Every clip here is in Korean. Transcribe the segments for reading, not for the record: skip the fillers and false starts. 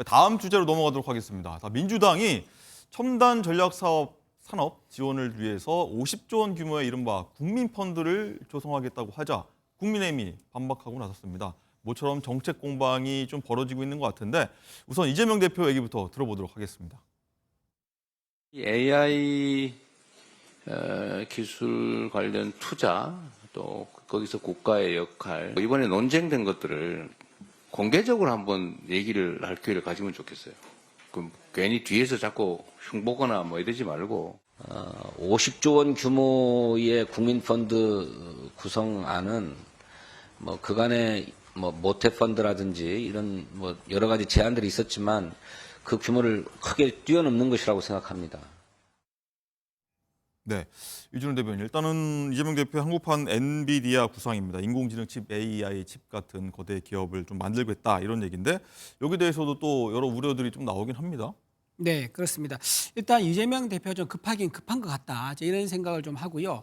다음 주제로 넘어가도록 하겠습니다. 민주당이 첨단 전략 사업 산업 지원을 위해서 50조 원 규모의 이른바 국민펀드를 조성하겠다고 하자 국민의힘이 반박하고 나섰습니다. 모처럼 정책 공방이 좀 벌어지고 있는 것 같은데 우선 이재명 대표 얘기부터 들어보도록 하겠습니다. AI 기술 관련 투자 또 거기서 국가의 역할 이번에 논쟁된 것들을 공개적으로 한번 얘기를 할 기회를 가지면 좋겠어요. 그럼 괜히 뒤에서 자꾸 흉보거나 뭐 이러지 말고 50조 원 규모의 국민펀드 구성안은 뭐 그간에 뭐 모태펀드라든지 이런 뭐 여러 가지 제안들이 있었지만 그 규모를 크게 뛰어넘는 것이라고 생각합니다. 네, 이준호 대변인. 일단은 이재명 대표의 한국판 엔비디아 구상입니다. 인공지능 칩, AI 칩 같은 거대 기업을 좀 만들겠다 이런 얘기인데 여기에 대해서도 또 여러 우려들이 좀 나오긴 합니다. 네, 그렇습니다. 일단 이재명 대표가 좀 급하긴 급한 것 같다. 이런 생각을 좀 하고요.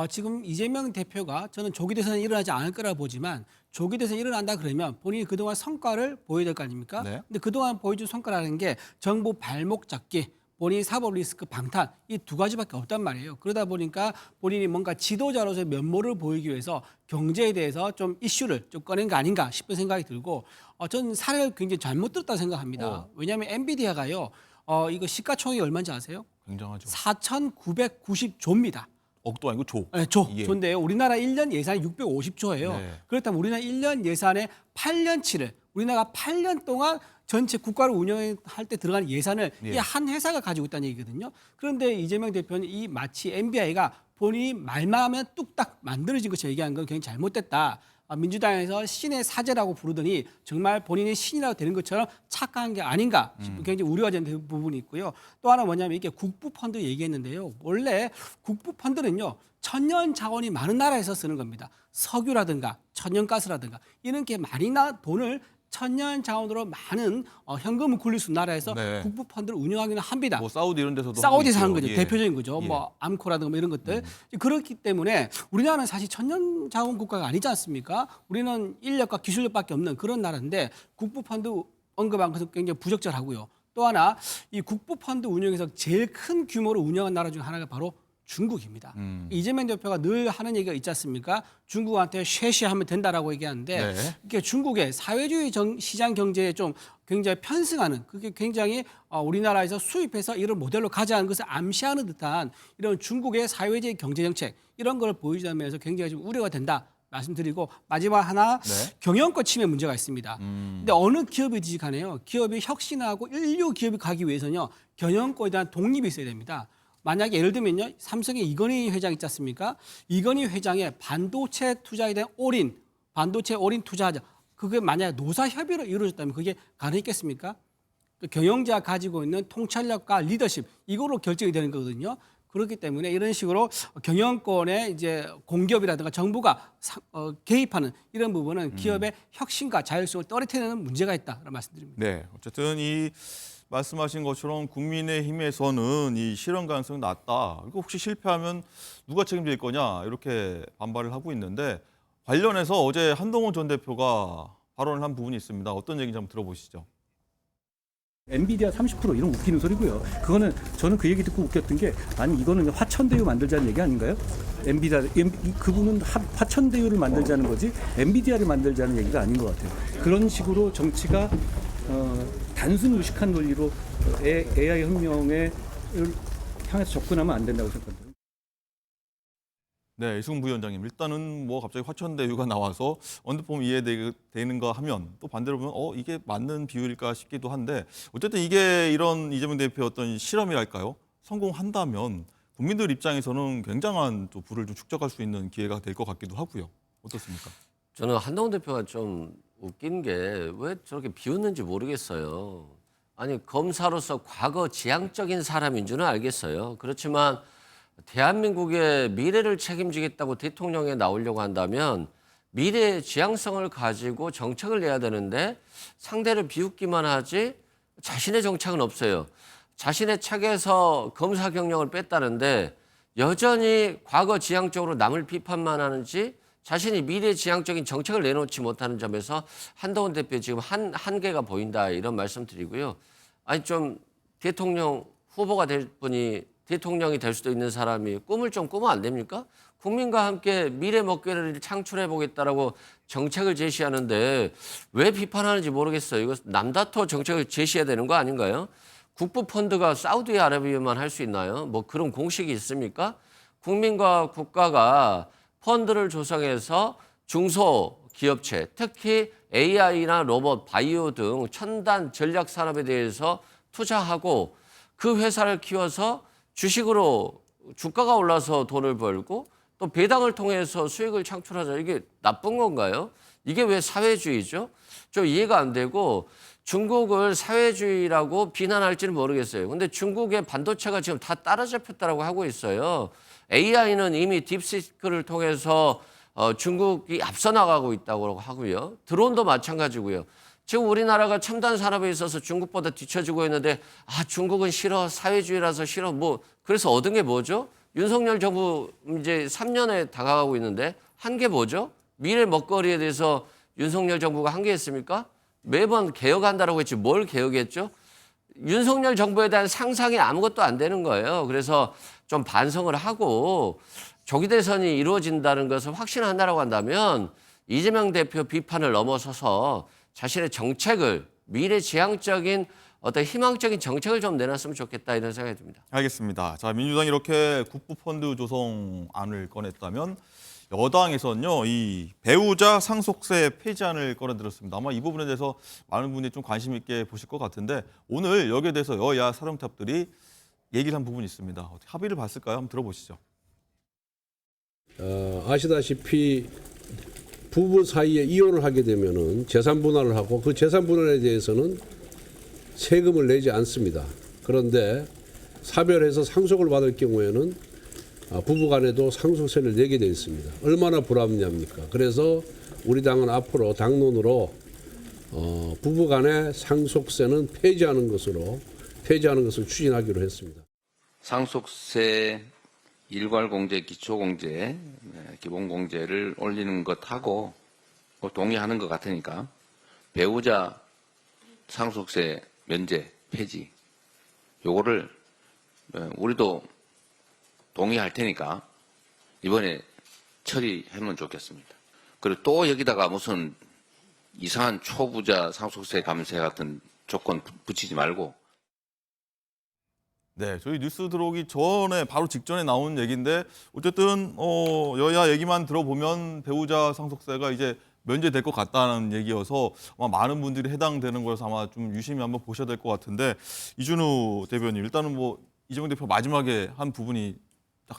지금 이재명 대표가 저는 조기 대선이 일어나지 않을 거라 보지만 조기 대선이 일어난다 그러면 본인이 그동안 성과를 보여야 될 거 아닙니까? 네. 근데 그동안 보여준 성과라는 게 정부 발목 잡기, 본인 사법 리스크 방탄 이 두 가지밖에 없단 말이에요. 그러다 보니까 본인이 뭔가 지도자로서의 면모를 보이기 위해서 경제에 대해서 좀 이슈를 좀 꺼낸 거 아닌가 싶은 생각이 들고 저는 사례를 굉장히 잘못 들었다고 생각합니다. 왜냐하면 엔비디아가요. 이거 시가총액이 얼마인지 아세요? 굉장하죠. 4,990조입니다. 억도 아니고 조. 네, 조인데요. 우리나라 1년 예산이 650조예요. 네. 그렇다면 우리나라 1년 예산의 8년치를 우리나라가 8년 동안 전체 국가를 운영할 때 들어가는 예산을 이 한 회사가 가지고 있다는 얘기거든요. 그런데 이재명 대표는 이 마치 MBI가 본인이 말만 하면 뚝딱 만들어진 것을 얘기한 건 굉장히 잘못됐다. 민주당에서 신의 사제라고 부르더니 정말 본인이 신이라고 되는 것처럼 착각한 게 아닌가 싶은 굉장히 우려가 되는 부분이 있고요. 또 하나 뭐냐면 이게 국부펀드 얘기했는데요. 원래 국부펀드는요. 천연 자원이 많은 나라에서 쓰는 겁니다. 석유라든가 천연가스라든가 이런 게 많이 돈을 천연 자원으로 많은 현금을 굴릴 수 있는 나라에서 네. 국부펀드를 운영하기는 합니다. 뭐 사우디 이런 데서도 사우디에서 하는 하고 거죠. 있고요. 대표적인 거죠. 예. 뭐 암코라든가 뭐 이런 것들. 그렇기 때문에 우리나라는 사실 천연 자원 국가가 아니지 않습니까? 우리는 인력과 기술력밖에 없는 그런 나라인데 국부펀드 언급한 것은 굉장히 부적절하고요. 또 하나 이 국부펀드 운영에서 제일 큰 규모로 운영한 나라 중 하나가 바로 중국입니다. 이재명 대표가 늘 하는 얘기가 있지 않습니까? 중국한테 쉐쉐하면 된다라고 얘기하는데 네. 이게 중국의 사회주의 시장 경제에 좀 굉장히 편승하는 그게 굉장히 우리나라에서 수입해서 이런 모델로 가자는 것을 암시하는 듯한 이런 중국의 사회주의 경제 정책 이런 걸 보여주면서 굉장히 좀 우려가 된다. 말씀드리고 마지막 하나 네. 경영권 침해 문제가 있습니다. 근데 어느 기업이든지 간에요. 기업이 혁신하고 인류 기업이 가기 위해서는요. 경영권에 대한 독립이 있어야 됩니다. 만약에 예를 들면요. 삼성의 이건희 회장 있지 않습니까? 이건희 회장의 반도체 투자에 대한 반도체 올인 투자하자. 그게 만약에 노사 협의로 이루어졌다면 그게 가능했겠습니까? 그 경영자가 가지고 있는 통찰력과 리더십 이걸로 결정이 되는 거거든요. 그렇기 때문에 이런 식으로 경영권에 이제 공기업이라든가 정부가 개입하는 이런 부분은 기업의 혁신과 자율성을 떨어뜨리는 문제가 있다라는 말씀드립니다. 네, 어쨌든 이 말씀하신 것처럼 국민의힘에서는 이 실현 가능성이 낮다. 이거 혹시 실패하면 누가 책임질 거냐 이렇게 반발을 하고 있는데 관련해서 어제 한동훈 전 대표가 발언을 한 부분이 있습니다. 어떤 얘기인지 한번 들어보시죠. 엔비디아 30% 이런 웃기는 소리고요. 그거는 저는 그 얘기 듣고 웃겼던 게 아니 이거는 화천대유 만들자는 얘기 아닌가요? 엔비디아 그분은 화천대유를 만들자는 거지 엔비디아를 만들자는 얘기가 아닌 것 같아요. 그런 식으로 정치가 단순 무식한 논리로 AI 혁명을 향해서 접근하면 안 된다고 생각합니다. 네, 이승훈 부위원장님. 일단은 뭐 갑자기 화천대유가 나와서 언뜻 보면 이해되는가 하면 또 반대로 보면 이게 맞는 비율일까 싶기도 한데 어쨌든 이게 이런 이재명 대표의 어떤 실험이랄까요? 성공한다면 국민들 입장에서는 굉장한 또 부를 좀 축적할 수 있는 기회가 될 것 같기도 하고요. 어떻습니까? 저는 한동훈 대표가 좀 웃긴 게 왜 저렇게 비웃는지 모르겠어요. 아니 검사로서 과거 지향적인 사람인 줄은 알겠어요. 그렇지만 대한민국의 미래를 책임지겠다고 대통령에 나오려고 한다면 미래의 지향성을 가지고 정책을 내야 되는데 상대를 비웃기만 하지 자신의 정책은 없어요. 자신의 책에서 검사 경력을 뺐다는데 여전히 과거 지향적으로 남을 비판만 하는지 자신이 미래지향적인 정책을 내놓지 못하는 점에서 한동훈 대표 지금 한계가 보인다 이런 말씀드리고요. 아니 좀 대통령 후보가 될 분이 대통령이 될 수도 있는 사람이 꿈을 좀 꾸면 안 됩니까? 국민과 함께 미래 먹거리를 창출해 보겠다라고 정책을 제시하는데 왜 비판하는지 모르겠어요. 이거 남다토 정책을 제시해야 되는 거 아닌가요? 국부 펀드가 사우디아라비아만 할 수 있나요? 뭐 그런 공식이 있습니까? 국민과 국가가 펀드를 조성해서 중소기업체, 특히 AI나 로봇, 바이오 등 첨단 전략 산업에 대해서 투자하고 그 회사를 키워서 주식으로 주가가 올라서 돈을 벌고 또 배당을 통해서 수익을 창출하자. 이게 나쁜 건가요? 이게 왜 사회주의죠? 좀 이해가 안 되고 중국을 사회주의라고 비난할지는 모르겠어요. 근데 중국의 반도체가 지금 다 따라잡혔다라고 하고 있어요. AI는 이미 딥시크를 통해서 중국이 앞서 나가고 있다고 하고요. 드론도 마찬가지고요. 지금 우리나라가 첨단 산업에 있어서 중국보다 뒤처지고 있는데 중국은 싫어, 사회주의라서 싫어. 뭐 그래서 얻은 게 뭐죠? 윤석열 정부 이제 3년에 다가가고 있는데 한 게 뭐죠? 미래 먹거리에 대해서 윤석열 정부가 한 게 있습니까? 매번 개혁한다라고 했지 뭘 개혁했죠? 윤석열 정부에 대한 상상이 아무것도 안 되는 거예요. 그래서 좀 반성을 하고 조기 대선이 이루어진다는 것을 확신한다라고 한다면 이재명 대표 비판을 넘어서서 자신의 정책을 미래지향적인 어떤 희망적인 정책을 좀 내놨으면 좋겠다 이런 생각이 듭니다. 알겠습니다. 자, 민주당이 이렇게 국부펀드 조성안을 꺼냈다면 여당에서는요, 이 배우자 상속세 폐지안을 꺼내들었습니다. 아마 이 부분에 대해서 많은 분들이 좀 관심 있게 보실 것 같은데 오늘 여기에 대해서 여야 사령탑들이 얘기를 한 부분이 있습니다. 어떻게 합의를 봤을까요? 한번 들어보시죠. 아시다시피 부부 사이에 이혼을 하게 되면은 재산 분할을 하고 그 재산 분할에 대해서는 세금을 내지 않습니다. 그런데 사별해서 상속을 받을 경우에는 부부 간에도 상속세를 내게 되어 있습니다. 얼마나 불합리합니까? 그래서 우리 당은 앞으로 당론으로 부부 간의 상속세는 폐지하는 것을 추진하기로 했습니다. 상속세 일괄공제, 기초공제, 기본공제를 올리는 것하고 동의하는 것 같으니까 배우자 상속세 면제, 폐지 요거를 우리도 동의할 테니까 이번에 처리하면 좋겠습니다. 그리고 또 여기다가 무슨 이상한 초부자 상속세 감세 같은 조건 붙이지 말고 네, 저희 뉴스 들어오기 전에 바로 직전에 나온 얘기인데 어쨌든 여야 얘기만 들어보면 배우자 상속세가 이제 면제될 것 같다는 얘기여서 아마 많은 분들이 해당되는 거라서 아마 좀 유심히 한번 보셔야 될 것 같은데 이준우 대변인 일단은 뭐 이재명 대표 마지막에 한 부분이 딱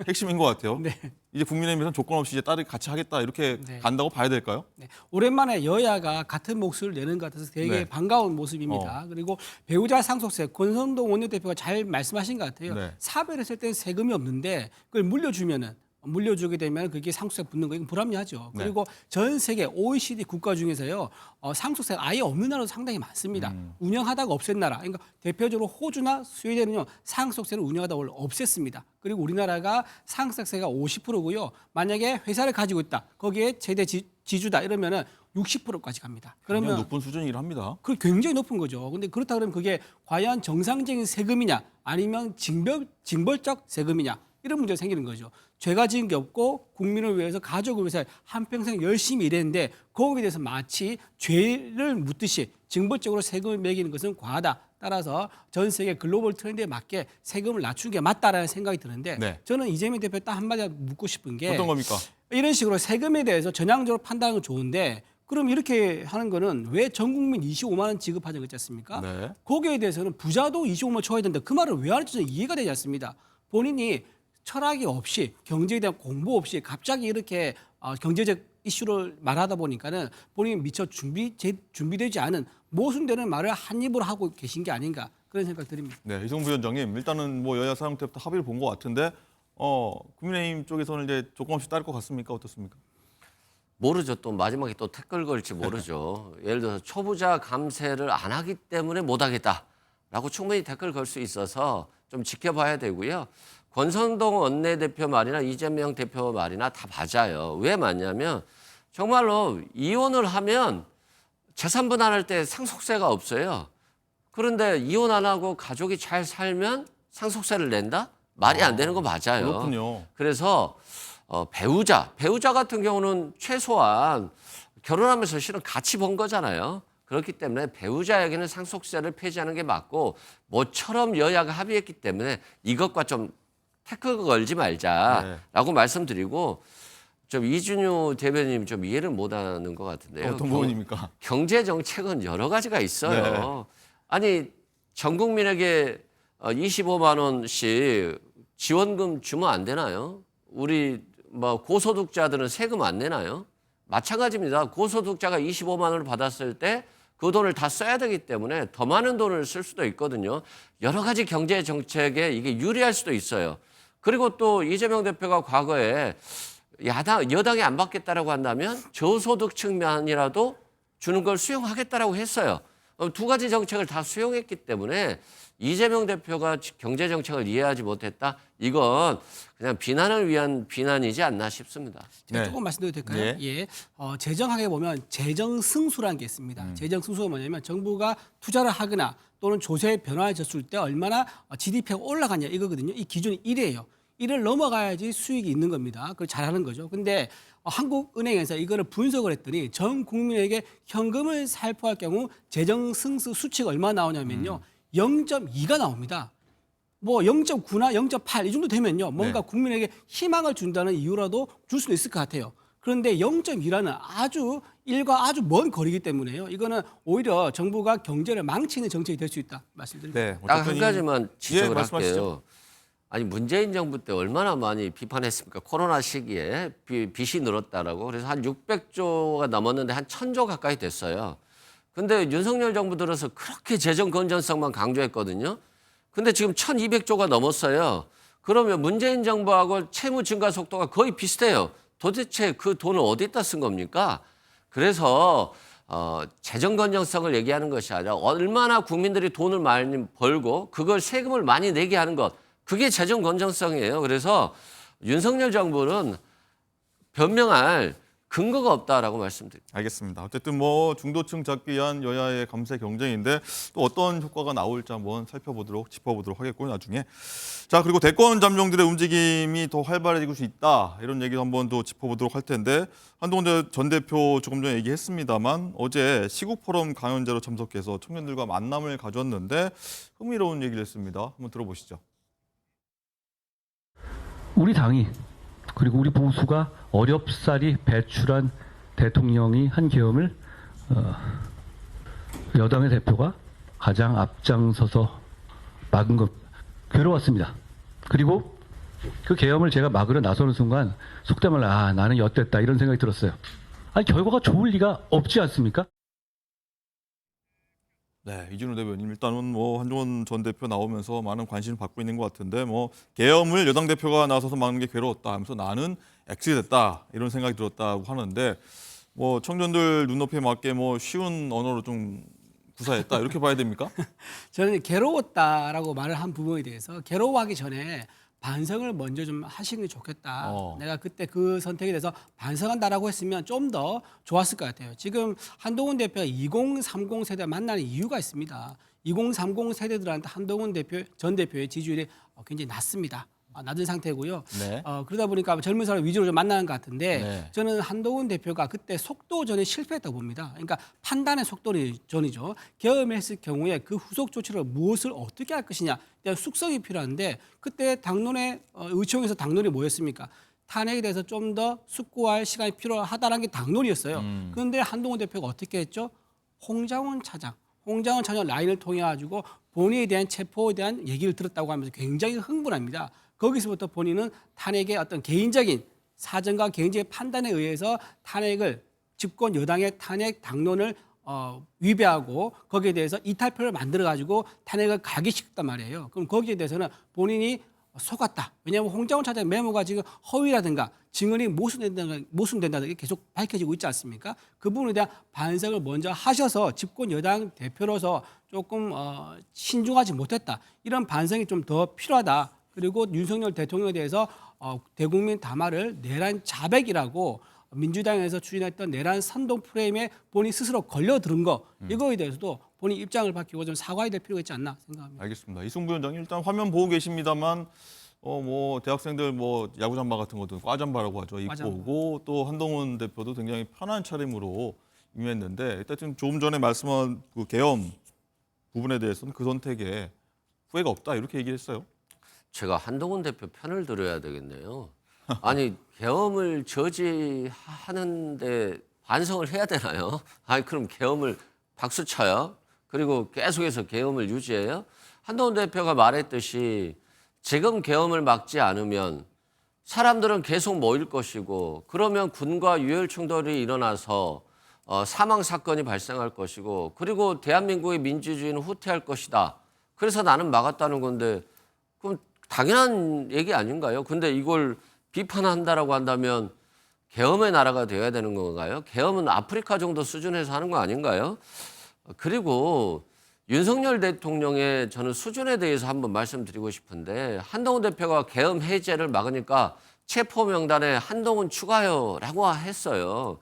핵심인 것 같아요. 네. 이제 국민의힘에서는 조건 없이 이제 딸을 같이 하겠다 이렇게 네. 간다고 봐야 될까요? 네. 오랜만에 여야가 같은 몫을 내는 것 같아서 되게 네. 반가운 모습입니다. 그리고 배우자 상속세 권성동 원내대표가 잘 말씀하신 것 같아요. 네. 사별했을 때는 세금이 없는데 그걸 물려주게 되면 그게 상속세 붙는 거 이건 불합리하죠. 네. 그리고 전 세계 OECD 국가 중에서요 상속세가 아예 없는 나라도 상당히 많습니다. 운영하다가 없앤 나라. 그러니까 대표적으로 호주나 스웨덴은요 상속세를 운영하다 원래 없앴습니다. 그리고 우리나라가 상속세가 50%고요. 만약에 회사를 가지고 있다. 거기에 최대 지주다 이러면은 60%까지 갑니다. 굉장히 그러면 높은 수준이긴 합니다. 그 굉장히 높은 거죠. 근데 그렇다 그러면 그게 과연 정상적인 세금이냐 아니면 징벌적 세금이냐 이런 문제가 생기는 거죠. 죄가 지은 게 없고 국민을 위해서 가족을 위해서 한평생 열심히 일했는데 거기에 대해서 마치 죄를 묻듯이 징벌적으로 세금을 매기는 것은 과하다. 따라서 전 세계 글로벌 트렌드에 맞게 세금을 낮추는 게 맞다라는 생각이 드는데 네. 저는 이재명 대표 딱 한마디 묻고 싶은 게 어떤 겁니까? 이런 식으로 세금에 대해서 전향적으로 판단하는 건 좋은데 그럼 이렇게 하는 거는 왜 전 국민 25만 원 지급하자고 했지 않습니까? 네. 거기에 대해서는 부자도 25만 원 줘야 된다. 그 말을 왜 하는지 저는 이해가 되지 않습니다. 본인이 철학이 없이 경제에 대한 공부 없이 갑자기 이렇게 경제적 이슈를 말하다 보니까는 본인이 미처 준비되지 않은 모순되는 말을 한 입으로 하고 계신 게 아닌가 그런 생각 드립니다. 네, 이성부 위원장님 일단은 뭐 여야 사령 때부터 합의를 본 것 같은데 국민의힘 쪽에서는 이제 조건 없이 따를 것 같습니까? 어떻습니까? 모르죠. 또 마지막에 또 태클 걸지 모르죠. 예를 들어서 초부자 감세를 안 하기 때문에 못 하겠다라고 충분히 태클 걸 수 있어서 좀 지켜봐야 되고요. 권선동 원내대표 말이나 이재명 대표 말이나 다 맞아요. 왜 맞냐면 정말로 이혼을 하면 재산 분할할 때 상속세가 없어요. 그런데 이혼 안 하고 가족이 잘 살면 상속세를 낸다? 말이 안 되는 거 맞아요. 그렇군요. 그래서 배우자 같은 경우는 최소한 결혼하면서 실은 같이 번 거잖아요. 그렇기 때문에 배우자에게는 상속세를 폐지하는 게 맞고 모처럼 여야가 합의했기 때문에 이것과 좀 태클 걸지 말자라고 말씀드리고 좀 이준유 대변인 좀 이해를 못하는 것 같은데요. 어떤 부분입니까? 경제 정책은 여러 가지가 있어요. 네. 아니 전 국민에게 25만 원씩 지원금 주면 안 되나요? 우리 뭐 고소득자들은 세금 안 내나요? 마찬가지입니다. 고소득자가 25만 원을 받았을 때 그 돈을 다 써야 되기 때문에 더 많은 돈을 쓸 수도 있거든요. 여러 가지 경제 정책에 이게 유리할 수도 있어요. 그리고 또 이재명 대표가 과거에 여당이 안 받겠다라고 한다면 저소득 측면이라도 주는 걸 수용하겠다라고 했어요. 두 가지 정책을 다 수용했기 때문에 이재명 대표가 경제 정책을 이해하지 못했다. 이건 그냥 비난을 위한 비난이지 않나 싶습니다. 제가 네. 조금 말씀드려도 될까요? 네. 예. 재정학에 보면 재정 승수라는 게 있습니다. 재정 승수가 뭐냐면 정부가 투자를 하거나 또는 조세의 변화를 줬을 때 얼마나 GDP가 올라가냐 이거거든요. 이 기준이 1이에요. 1을 넘어가야지 수익이 있는 겁니다. 그걸 잘하는 거죠. 근데 한국은행에서 이거를 분석을 했더니 전 국민에게 현금을 살포할 경우 재정 승수 수치가 얼마나 나오냐면요. 0.2가 나옵니다. 뭐 0.9나 0.8 이 정도 되면요. 뭔가 네. 국민에게 희망을 준다는 이유라도 줄 수도 있을 것 같아요. 그런데 0.2라는 아주 일과 아주 먼 거리이기 때문에요. 이거는 오히려 정부가 경제를 망치는 정책이 될 수 있다 말씀드립니다. 네. 딱 한 어쨌든 가지만 지적을 말씀하시죠. 할게요. 아니 문재인 정부 때 얼마나 많이 비판했습니까? 코로나 시기에 빚이 늘었다라고. 그래서 한 600조가 넘었는데 한 1000조 가까이 됐어요. 근데 윤석열 정부 들어서 그렇게 재정 건전성만 강조했거든요. 근데 지금 1200조가 넘었어요. 그러면 문재인 정부하고 채무 증가 속도가 거의 비슷해요. 도대체 그 돈을 어디다 쓴 겁니까? 그래서 재정 건전성을 얘기하는 것이 아니라 얼마나 국민들이 돈을 많이 벌고 그걸 세금을 많이 내게 하는 것. 그게 재정 건전성이에요. 그래서 윤석열 정부는 변명할 근거가 없다라고 말씀드립니다. 알겠습니다. 어쨌든 뭐 중도층 잡기 위한 여야의 감세 경쟁인데 또 어떤 효과가 나올지 한번 짚어보도록 하겠고요, 나중에. 자, 그리고 대권 잠룡들의 움직임이 더 활발해질 수 있다. 이런 얘기도 한번 더 짚어보도록 할 텐데 한동훈 전 대표 조금 전에 얘기했습니다만 어제 시국포럼 강연자로 참석해서 청년들과 만남을 가졌는데 흥미로운 얘기를 했습니다. 한번 들어보시죠. 우리 당이 그리고 우리 보수가 어렵사리 배출한 대통령이 한 계엄을 여당의 대표가 가장 앞장서서 막은 것 괴로웠습니다. 그리고 그 계엄을 제가 막으려 나서는 순간 속된 말로 나는 엿됐다 이런 생각이 들었어요. 아니 결과가 좋을 리가 없지 않습니까? 네, 이준우 대변인 일단은 뭐 한동훈 전 대표 나오면서 많은 관심을 받고 있는 것 같은데 뭐 계엄을 여당 대표가 나서서 막는 게 괴로웠다 하면서 나는 엑스이 됐다 이런 생각이 들었다고 하는데 뭐 청년들 눈높이에 맞게 뭐 쉬운 언어로 좀 구사했다 이렇게 봐야 됩니까? 저는 괴로웠다라고 말을 한 부분에 대해서 괴로워하기 전에 반성을 먼저 좀 하시는 게 좋겠다. 내가 그때 그 선택에 대해서 반성한다라고 했으면 좀 더 좋았을 것 같아요. 지금 한동훈 대표가 2030 세대 만나는 이유가 있습니다. 2030 세대들한테 한동훈 전 대표의 지지율이 굉장히 낮습니다. 낮은 상태고요. 네. 그러다 보니까 젊은 사람 위주로 좀 만나는 것 같은데 네. 저는 한동훈 대표가 그때 속도전에 실패했다고 봅니다. 그러니까 판단의 속도전이죠. 계엄했을 경우에 그 후속 조치를 무엇을 어떻게 할 것이냐 대한 숙성이 필요한데 그때 당론의 의총에서 당론이 뭐였습니까? 탄핵에 대해서 좀 더 숙고할 시간이 필요하다는 게 당론이었어요. 그런데 한동훈 대표가 어떻게 했죠? 홍장원 차장 라인을 통해 가지고 본인에 대한 체포에 대한 얘기를 들었다고 하면서 굉장히 흥분합니다. 거기서부터 본인은 탄핵의 어떤 개인적인 사정과 개인적인 판단에 의해서 탄핵을 집권 여당의 탄핵 당론을 위배하고 거기에 대해서 이탈표를 만들어 가지고 탄핵을 가기시켰단 말이에요. 그럼 거기에 대해서는 본인이 속았다. 왜냐하면 홍장원 차장 메모가 지금 허위라든가 증언이 모순된다는 게 계속 밝혀지고 있지 않습니까? 그 부분에 대한 반성을 먼저 하셔서 집권 여당 대표로서 조금 신중하지 못했다. 이런 반성이 좀 더 필요하다. 그리고 윤석열 대통령에 대해서 대국민 담화를 내란 자백이라고 민주당에서 추진했던 내란 선동 프레임에 본인 스스로 걸려들은 거 이거에 대해서도 본인 입장을 밝히고 좀 사과해야 될 필요가 있지 않나 생각합니다. 알겠습니다. 이승부 위원장님 일단 화면 보고 계십니다만 뭐 대학생들 뭐 야구 잠바 같은 것도 과잠바라고 하죠. 입고 과잠바. 오고 또 한동훈 대표도 굉장히 편한 차림으로 임했는데 일단 지금 조금 전에 말씀한 그 계엄 부분에 대해서는 그 선택에 후회가 없다 이렇게 얘기를 했어요. 제가 한동훈 대표 편을 들어야 되겠네요. 아니 계엄을 저지하는데 반성을 해야 되나요? 아니 그럼 계엄을 박수 쳐요? 그리고 계속해서 계엄을 유지해요? 한동훈 대표가 말했듯이 지금 계엄을 막지 않으면 사람들은 계속 모일 것이고 그러면 군과 유혈 충돌이 일어나서 사망 사건이 발생할 것이고 그리고 대한민국의 민주주의는 후퇴할 것이다. 그래서 나는 막았다는 건데 그럼 당연한 얘기 아닌가요? 근데 이걸 비판한다라고 한다면 계엄의 나라가 되어야 되는 건가요? 계엄은 아프리카 정도 수준에서 하는 거 아닌가요? 그리고 윤석열 대통령의 저는 수준에 대해서 한번 말씀드리고 싶은데 한동훈 대표가 계엄 해제를 막으니까 체포 명단에 한동훈 추가요라고 했어요.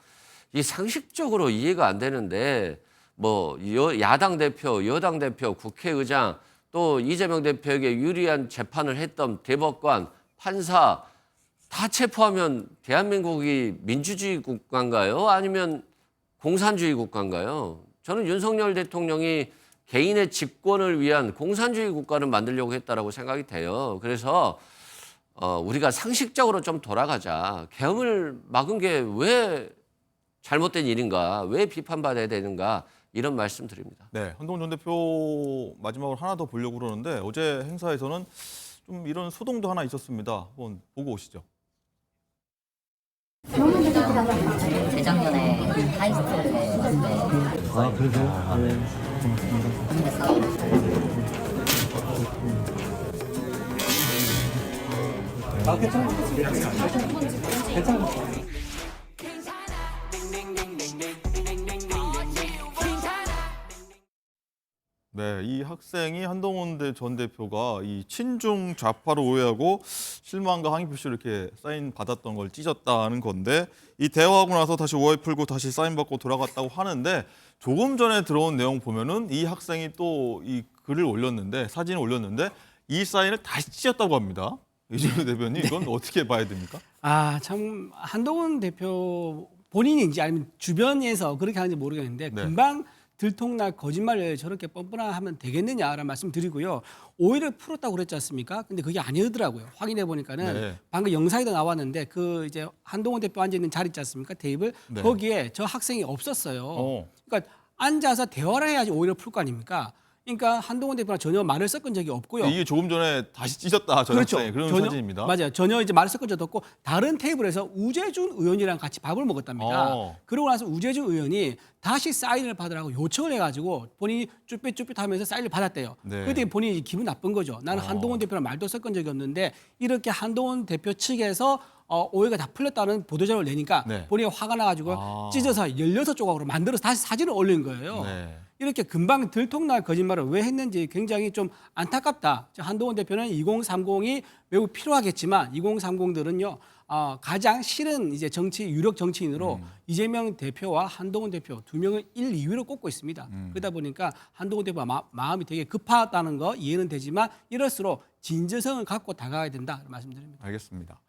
이 상식적으로 이해가 안 되는데 뭐 야당 대표, 여당 대표, 국회의장 또 이재명 대표에게 유리한 재판을 했던 대법관, 판사 다 체포하면 대한민국이 민주주의 국가인가요? 아니면 공산주의 국가인가요? 저는 윤석열 대통령이 개인의 집권을 위한 공산주의 국가를 만들려고 했다라고 생각이 돼요. 그래서 우리가 상식적으로 좀 돌아가자. 계엄을 막은 게 왜 잘못된 일인가? 왜 비판받아야 되는가? 이런 말씀 드립니다. 네, 한동훈 전 대표 마지막으로 하나 더 보려고 그러는데 어제 행사에서는 좀 이런 소동도 하나 있었습니다. 한번 보고 오시죠. 재작년에 하이스트를 했는데 아, 그러세요? 네. 아, 괜찮아요. 괜찮아요. 네, 이 학생이 한동훈 전 대표가 이 친중 좌파로 오해하고 실망과 항의 표시를 이렇게 사인 받았던 걸 찢었다는 건데 이 대화하고 나서 다시 오해 풀고 다시 사인 받고 돌아갔다고 하는데 조금 전에 들어온 내용 보면은 이 학생이 또 이 글을 올렸는데 사진을 올렸는데 이 사인을 다시 찢었다고 합니다. 이재명 대표님 이건 어떻게 봐야 됩니까? 아, 참 한동훈 대표 본인인지 아니면 주변에서 그렇게 하는지 모르겠는데 네. 금방 들통날 거짓말을 저렇게 뻔뻔하면 되겠느냐라는 말씀 드리고요. 오해를 풀었다고 그랬지 않습니까? 근데 그게 아니더라고요. 확인해 보니까는 네. 방금 영상에도 나왔는데 그 이제 한동훈 대표 앉아 있는 자리 있지 않습니까? 테이블. 네. 거기에 저 학생이 없었어요. 그러니까 앉아서 대화를 해야지 오해를 풀 거 아닙니까? 그러니까 한동훈 대표가 전혀 말을 섞은 적이 없고요. 이게 조금 전에 다시 찢었다 저 학생이 그런 전혀, 사진입니다. 맞아요. 전혀 이제 말을 섞은 적도 없고 다른 테이블에서 우재준 의원이랑 같이 밥을 먹었답니다. 그러고 나서 우재준 의원이 다시 사인을 받으라고 요청을 해가지고 본인이 쭈삣쭈삣하면서 사인을 받았대요. 네. 그때 본인이 기분 나쁜 거죠. 나는 한동훈 대표랑 말도 섞은 적이 없는데 이렇게 한동훈 대표 측에서 오해가 다 풀렸다는 보도자료를 내니까 네. 본인이 화가 나가지고 찢어서 16조각으로 만들어서 다시 사진을 올린 거예요. 네. 이렇게 금방 들통날 거짓말을 왜 했는지 굉장히 좀 안타깝다. 한동훈 대표는 2030이 매우 필요하겠지만 2030들은요 가장 싫은 이제 유력 정치인으로 이재명 대표와 한동훈 대표 두 명을 1, 2위로 꼽고 있습니다. 그러다 보니까 한동훈 대표가 마음이 되게 급하다는 거 이해는 되지만 이럴수록 진정성을 갖고 다가가야 된다 말씀드립니다. 알겠습니다.